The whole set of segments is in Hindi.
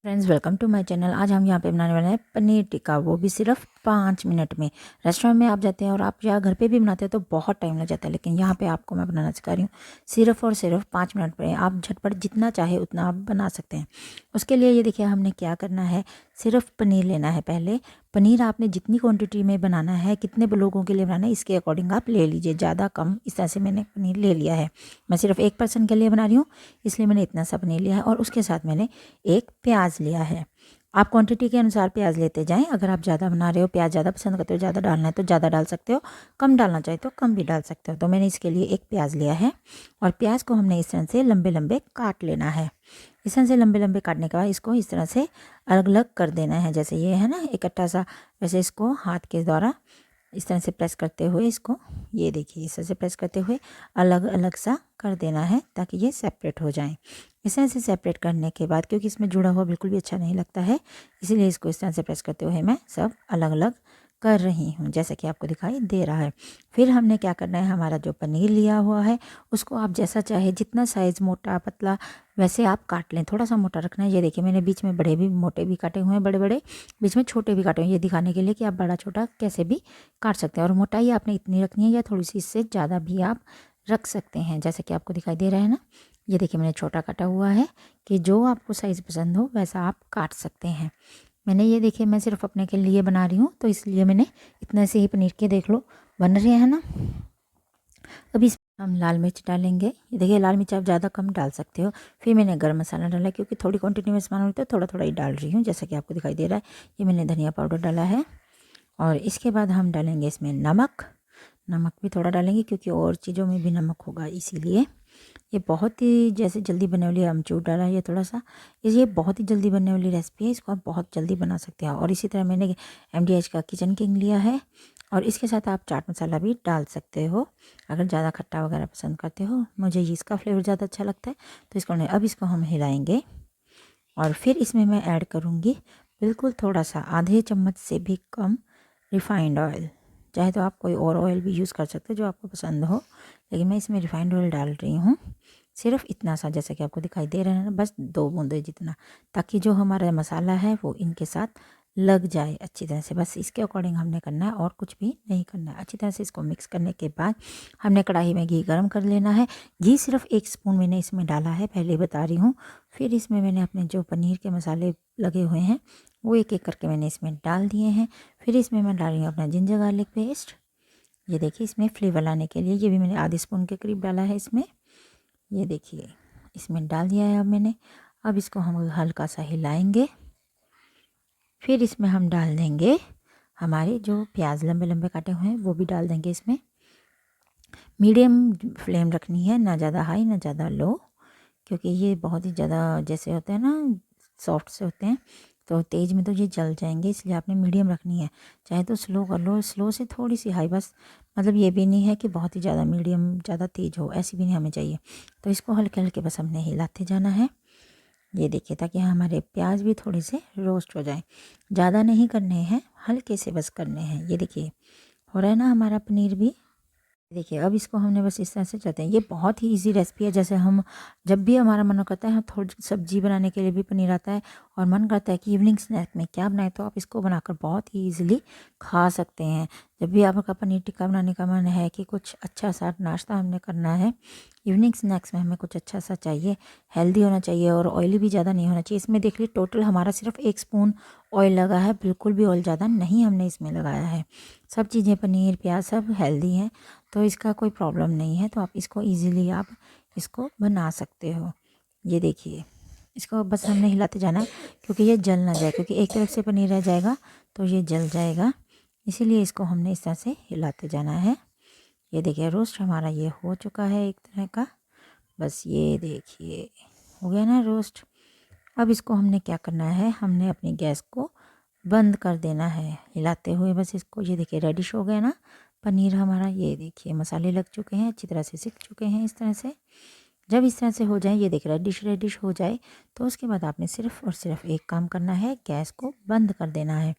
Friends, welcome to my channel. आज हम यहाँ पे बनाने वाले हैं पनीर टिक्का, वो भी सिर्फ 5 मिनट में। रेस्टोरेंट में आप जाते हैं और आप या घर पे भी बनाते हैं तो बहुत टाइम लग जाता है, लेकिन यहाँ पे आपको मैं बनाना सिखा रही हूँ सिर्फ और सिर्फ 5 मिनट में। आप झटपट जितना चाहे उतना आप बना सकते हैं। उसके लिए ये देखिए हमने क्या करना है, सिर्फ पनीर लेना है। पहले पनीर आपने जितनी क्वांटिटी में बनाना है, कितने लोगों के लिए बनाना है, इसके अकॉर्डिंग आप ले लीजिए, ज़्यादा कम इस तरह से मैंने पनीर ले लिया है। मैं सिर्फ एक पर्सन के लिए बना रही हूँ, इसलिए मैंने इतना सा पनीर लिया है। और उसके साथ मैंने एक प्याज लिया है। आप क्वांटिटी के अनुसार प्याज लेते जाएं। अगर आप ज़्यादा बना रहे हो, प्याज ज़्यादा पसंद करते हो, ज़्यादा डालना है तो ज़्यादा डाल सकते हो, कम डालना चाहे तो कम भी डाल सकते हो। तो मैंने इसके लिए एक प्याज लिया है और प्याज को हमने इस तरह से लंबे लंबे काट लेना है। इस तरह से लंबे लंबे काटने के बाद इसको इस तरह से अलग अलग कर देना है। जैसे ये है ना इकट्ठा सा, वैसे इसको हाथ के द्वारा इस तरह से प्रेस करते हुए इसको, ये देखिए इस तरह से प्रेस करते हुए अलग अलग सा कर देना है ताकि ये सेपरेट हो जाए। इस तरह से सेपरेट करने के बाद, क्योंकि इसमें जुड़ा हुआ बिल्कुल भी अच्छा नहीं लगता है, इसीलिए इसको इस तरह से प्रेस करते हुए मैं सब अलग अलग कर रही हूँ, जैसा कि आपको दिखाई दे रहा है। फिर हमने क्या करना है, हमारा जो पनीर लिया हुआ है उसको आप जैसा चाहे, जितना साइज़ मोटा पतला वैसे आप काट लें। थोड़ा सा मोटा रखना है। ये देखिए मैंने बीच में बड़े भी मोटे भी काटे हुए हैं, बड़े बड़े, बीच में छोटे भी काटे हुए हैं, ये दिखाने के लिए कि आप बड़ा छोटा कैसे भी काट सकते हैं। और मोटाई आपने इतनी रखनी है या थोड़ी सी इससे ज़्यादा भी आप रख सकते हैं, जैसे कि आपको दिखाई दे रहा है ना। ये देखिए मैंने छोटा काटा हुआ है कि जो आपको साइज़ पसंद हो वैसा आप काट सकते हैं। मैंने ये देखिए मैं सिर्फ अपने के लिए बना रही हूँ तो इसलिए मैंने इतने से ही पनीर के देख लो बन रहे हैं ना। अभी इसमें हम लाल मिर्च डालेंगे। ये देखिए लाल मिर्च आप ज़्यादा कम डाल सकते हो। फिर मैंने गरम मसाला डाला, क्योंकि थोड़ी क्वांटिटी में सामान होता है थोड़ा थोड़ा ही डाल रही हूँ, जैसा कि आपको दिखाई दे रहा है। ये मैंने धनिया पाउडर डाला है और इसके बाद हम डालेंगे इसमें नमक। नमक भी थोड़ा डालेंगे क्योंकि और चीज़ों में भी नमक होगा, इसीलिए। ये बहुत ही जैसे जल्दी बनने वाली, अमचूर डाला है ये थोड़ा सा। ये बहुत ही जल्दी बनने वाली रेसिपी है, इसको आप बहुत जल्दी बना सकते हैं। और इसी तरह मैंने MDH का किचन किंग लिया है और इसके साथ आप चाट मसाला भी डाल सकते हो अगर ज़्यादा खट्टा वगैरह पसंद करते हो। मुझे इसका फ्लेवर ज़्यादा अच्छा लगता है तो इसको नहीं। अब इसको हम हिलाएंगे और फिर इसमें मैं ऐड करूँगी बिल्कुल थोड़ा सा, आधे चम्मच से भी कम रिफाइंड ऑयल। चाहे तो आप कोई और ऑयल भी यूज़ कर सकते हो जो आपको पसंद हो, लेकिन मैं इसमें रिफाइंड ऑयल डाल रही हूँ। सिर्फ इतना सा, जैसा कि आपको दिखाई दे रहा है ना, बस 2 बूंदे जितना, ताकि जो हमारा मसाला है वो इनके साथ लग जाए अच्छी तरह से। बस इसके अकॉर्डिंग हमने करना है और कुछ भी नहीं करना है। अच्छी तरह से इसको मिक्स करने के बाद हमने कढ़ाई में घी गर्म कर लेना है। घी सिर्फ 1 स्पून मैंने इसमें डाला है, पहले बता रही हूँ। फिर इसमें मैंने अपने जो पनीर के मसाले लगे हुए हैं वो एक एक करके मैंने इसमें डाल दिए हैं। फिर इसमें मैं डाल रही हूँ अपना जिंजर गार्लिक पेस्ट। ये देखिए इसमें फ्लेवर लाने के लिए ये भी मैंने आधे स्पून के करीब डाला है इसमें। ये देखिए इसमें डाल दिया है अब मैंने। अब इसको हम हल्का सा हिलाएंगे। फिर इसमें हम डाल देंगे हमारे जो प्याज लंबे लंबे काटे हुए हैं वो भी डाल देंगे इसमें। मीडियम फ्लेम रखनी है, ना ज़्यादा हाई ना ज़्यादा लो, क्योंकि ये बहुत ही ज़्यादा जैसे होते हैं ना सॉफ्ट से होते हैं तो तेज़ में तो ये जल जाएंगे, इसलिए आपने मीडियम रखनी है। चाहे तो स्लो कर लो, स्लो से थोड़ी सी हाई, बस मतलब ये भी नहीं है कि बहुत ही ज़्यादा मीडियम ज़्यादा तेज़ हो, ऐसी भी नहीं हमें चाहिए। तो इसको हल्के हल्के बस हमने हिलाते जाना है। ये देखिए ताकि हमारे प्याज भी थोड़े से रोस्ट हो जाए। ज़्यादा नहीं करने हैं, हल्के से बस करने हैं। ये देखिए हो रहा है ना हमारा पनीर भी। देखिए अब इसको हमने बस इस तरह से चलते हैं। ये बहुत ही इजी रेसिपी है। जैसे हम जब भी हमारा मन करता है, हम थोड़ी सब्जी बनाने के लिए भी पनीर आता है और मन करता है कि इवनिंग स्नैक में क्या बनाए, तो आप इसको बनाकर बहुत ही इजीली खा सकते हैं। जब भी आपका पनीर टिक्का बनाने का मन है कि कुछ अच्छा सा नाश्ता हमने करना है, इवनिंग स्नैक्स में हमें कुछ अच्छा सा चाहिए, हेल्दी होना चाहिए और ऑयली भी ज़्यादा नहीं होना चाहिए। इसमें देख लीजिए टोटल हमारा सिर्फ 1 स्पून ऑयल लगा है, बिल्कुल भी ऑयल ज़्यादा नहीं हमने इसमें लगाया है। सब चीज़ें पनीर प्याज सब हेल्दी हैं तो इसका कोई प्रॉब्लम नहीं है। तो आप इसको इजीली आप इसको बना सकते हो। ये देखिए इसको बस हमने हिलाते जाना है क्योंकि ये जल ना जाए, क्योंकि एक तरफ से पनीर रह जाएगा तो ये जल जाएगा, इसीलिए इसको हमने इस तरह से हिलाते जाना है। ये देखिए रोस्ट हमारा ये हो चुका है एक तरह का, बस ये देखिए हो गया ना रोस्ट। अब इसको हमने क्या करना है, हमने अपनी गैस को बंद कर देना है हिलाते हुए बस इसको। ये देखिए रेडिश हो गया ना पनीर हमारा। ये देखिए मसाले लग चुके हैं, अच्छी तरह से सिक चुके हैं इस तरह से। जब इस तरह से हो जाए, ये देखिए रेडिश रेडिश हो जाए, तो उसके बाद आपने सिर्फ और सिर्फ एक काम करना है, गैस को बंद कर देना है,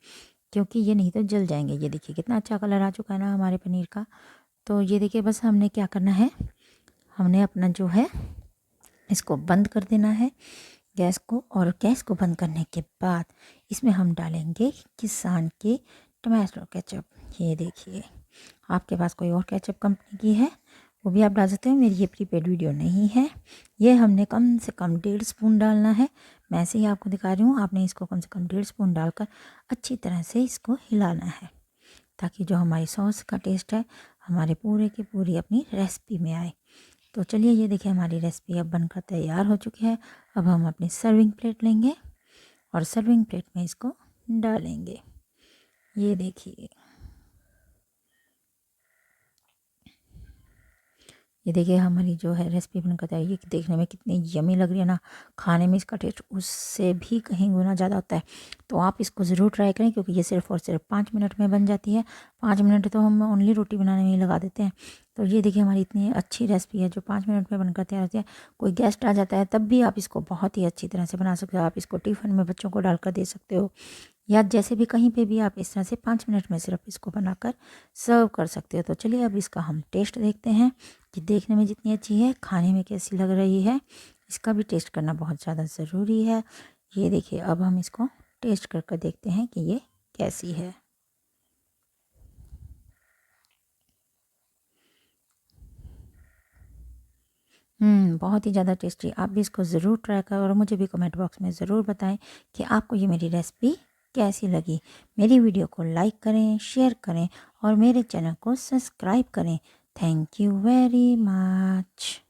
क्योंकि ये नहीं तो जल जाएंगे। ये देखिए कितना अच्छा कलर आ चुका है ना हमारे पनीर का। तो ये देखिए बस हमने क्या करना है, हमने अपना जो है इसको बंद कर देना है। गैस को, और गैस को बंद करने के बाद इसमें हम डालेंगे किसान के टमाटो केचप। ये देखिए, आपके पास कोई और केचप कंपनी की है वो भी आप डाल सकते हो, मेरी ये प्रीपेड वीडियो नहीं है। ये हमने कम से कम 1.5 स्पून डालना है। मैं ऐसे ही आपको दिखा रही हूँ, आपने इसको कम से कम 1.5 स्पून डालकर अच्छी तरह से इसको हिलाना है, ताकि जो हमारी सॉस का टेस्ट है हमारे पूरे की पूरी अपनी रेसिपी में आए। तो चलिए, ये देखिए हमारी रेसिपी अब बनकर तैयार हो चुकी है। अब हम अपनी सर्विंग प्लेट लेंगे और सर्विंग प्लेट में इसको डालेंगे। ये देखिए, ये देखिए हमारी जो है रेसिपी बनकर तैयार। ये देखने में कितनी यमी लग रही है ना, खाने में इसका टेस्ट उससे भी कहीं गुना ज़्यादा होता है। तो आप इसको ज़रूर ट्राई करें, क्योंकि ये सिर्फ़ और सिर्फ 5 मिनट में बन जाती है। 5 मिनट तो हम ओनली रोटी बनाने में ही लगा देते हैं। तो ये देखिए हमारी इतनी अच्छी रेसिपी है जो 5 मिनट में बनकर तैयार होती है। कोई गेस्ट आ जाता है तब भी आप इसको बहुत ही अच्छी तरह से बना सकते हो। आप इसको टिफ़िन में बच्चों को डालकर दे सकते हो, या जैसे भी कहीं पे भी आप इस तरह से 5 मिनट में सिर्फ इसको बनाकर सर्व कर सकते हो। तो चलिए अब इसका हम टेस्ट देखते हैं कि देखने में जितनी अच्छी है खाने में कैसी लग रही है। इसका भी टेस्ट करना बहुत ज़्यादा ज़रूरी है। ये देखिए, अब हम इसको टेस्ट कर देखते हैं कि ये कैसी है। बहुत ही ज़्यादा टेस्टी। आप भी इसको ज़रूर ट्राई करें और मुझे भी कमेंट बॉक्स में ज़रूर बताएं कि आपको ये मेरी रेसिपी कैसी लगी। मेरी वीडियो को लाइक करें, शेयर करें और मेरे चैनल को सब्सक्राइब करें। Thank you very much.